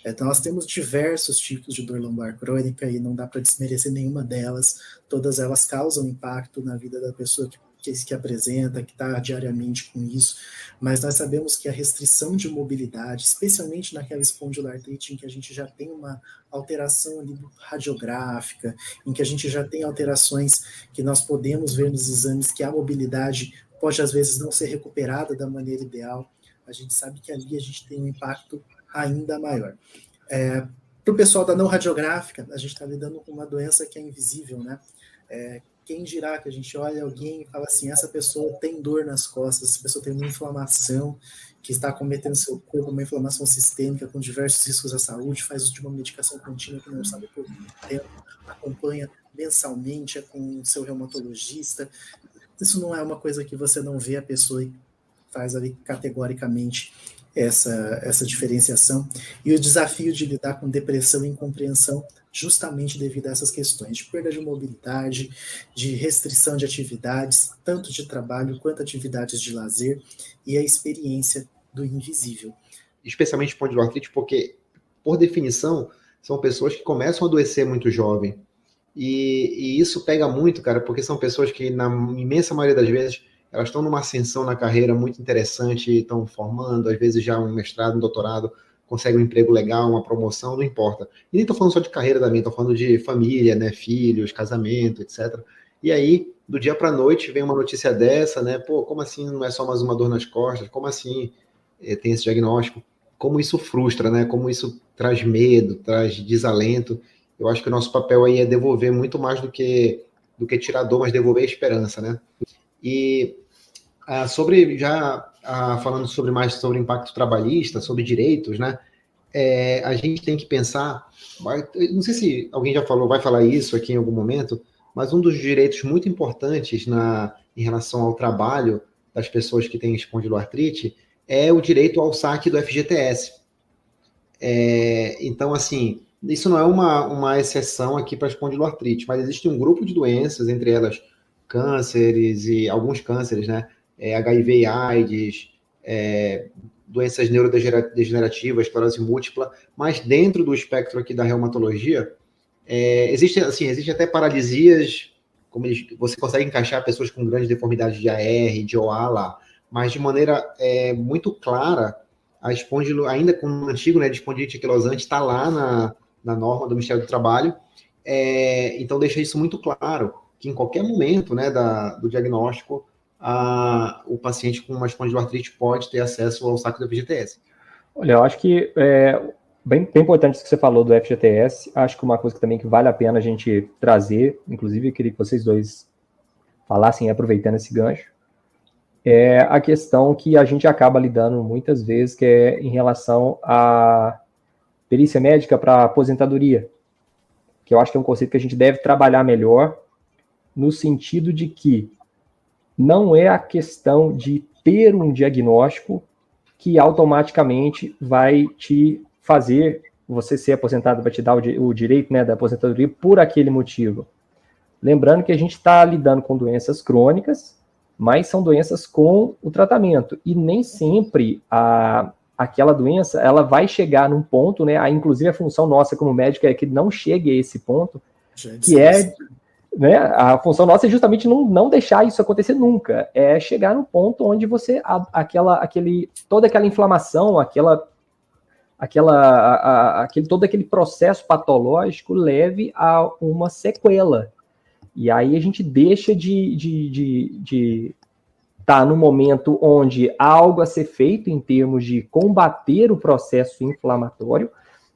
Então, nós temos diversos tipos de dor lombar crônica e não dá para desmerecer nenhuma delas. Todas elas causam impacto na vida da pessoa que apresenta, que está diariamente com isso, mas nós sabemos que a restrição de mobilidade, especialmente naquela espondiloartrite em que a gente já tem uma alteração ali radiográfica, em que a gente já tem alterações que nós podemos ver nos exames que a mobilidade pode às vezes não ser recuperada da maneira ideal, a gente sabe que ali a gente tem um impacto ainda maior. Para o pessoal da não radiográfica, a gente está lidando com uma doença que é invisível, né? Quem dirá que a gente olha alguém e fala assim, essa pessoa tem dor nas costas, essa pessoa tem uma inflamação que está cometendo seu corpo, uma inflamação sistêmica com diversos riscos à saúde, faz uso de uma medicação contínua que não sabe por muito tempo, acompanha mensalmente com seu reumatologista. Isso não é uma coisa que você não vê a pessoa e faz ali categoricamente essa diferenciação. E o desafio de lidar com depressão e incompreensão justamente devido a essas questões de perda de mobilidade, de restrição de atividades, tanto de trabalho quanto atividades de lazer, e a experiência do invisível. Especialmente espondiloartrite, porque, por definição, são pessoas que começam a adoecer muito jovem. E isso pega muito, cara, porque são pessoas que, na imensa maioria das vezes, elas estão numa ascensão na carreira muito interessante, estão formando, às vezes já um mestrado, um doutorado, consegue um emprego legal, uma promoção, não importa. E nem estou falando só de carreira também, estou falando de família, né, filhos, casamento, etc. E aí, do dia para a noite, vem uma notícia dessa, né, pô, como assim não é só mais uma dor nas costas? Como assim tem esse diagnóstico? Como isso frustra, né? Como isso traz medo, traz desalento. Eu acho que o nosso papel aí é devolver muito mais do que tirar dor, mas devolver a esperança, né? E falando mais sobre impacto trabalhista, sobre direitos, né? A gente tem que pensar, não sei se alguém já vai falar isso aqui em algum momento, mas um dos direitos muito importantes em relação ao trabalho das pessoas que têm espondiloartrite é o direito ao saque do FGTS. Então, assim, isso não é uma exceção aqui para a espondiloartrite, mas existe um grupo de doenças, entre elas cânceres e alguns cânceres, né? HIV e AIDS, doenças neurodegenerativas, esclerose múltipla, mas dentro do espectro aqui da reumatologia, existe até paralisias, como você consegue encaixar pessoas com grandes deformidades de AR, de OA lá, mas de maneira muito clara, a ainda com o antigo, né, de espondilite anquilosante, está lá na norma do Ministério do Trabalho, então deixa isso muito claro, que em qualquer momento, né, do diagnóstico, o paciente com uma espondiloartrite pode ter acesso ao saque do FGTS. Olha, eu acho que bem importante isso que você falou do FGTS, acho que uma coisa que também que vale a pena a gente trazer, inclusive eu queria que vocês dois falassem, aproveitando esse gancho, é a questão que a gente acaba lidando muitas vezes, que é em relação à perícia médica para aposentadoria, que eu acho que é um conceito que a gente deve trabalhar melhor, no sentido de que não é a questão de ter um diagnóstico que automaticamente vai te fazer você ser aposentado, vai te dar o direito, né, da aposentadoria por aquele motivo. Lembrando que a gente está lidando com doenças crônicas, mas são doenças com o tratamento, e nem sempre aquela doença ela vai chegar num ponto, né, inclusive a função nossa como médico é que não chegue a esse ponto, que né, a função nossa é justamente não deixar isso acontecer nunca, é chegar no ponto onde você, toda aquela inflamação, todo aquele processo patológico leve a uma sequela. E aí a gente deixa de estar no momento onde há algo a ser feito em termos de combater o processo inflamatório,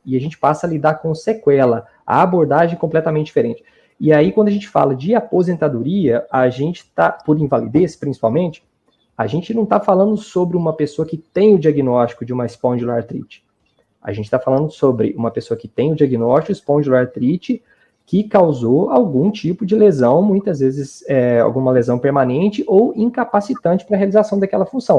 e a gente passa a lidar com sequela, a abordagem é completamente diferente. E aí, quando a gente fala de aposentadoria, a gente está, por invalidez principalmente, a gente não está falando sobre uma pessoa que tem o diagnóstico de uma espondiloartrite. A gente está falando sobre uma pessoa que tem o diagnóstico de espondiloartrite que causou algum tipo de lesão, muitas vezes alguma lesão permanente ou incapacitante para a realização daquela função.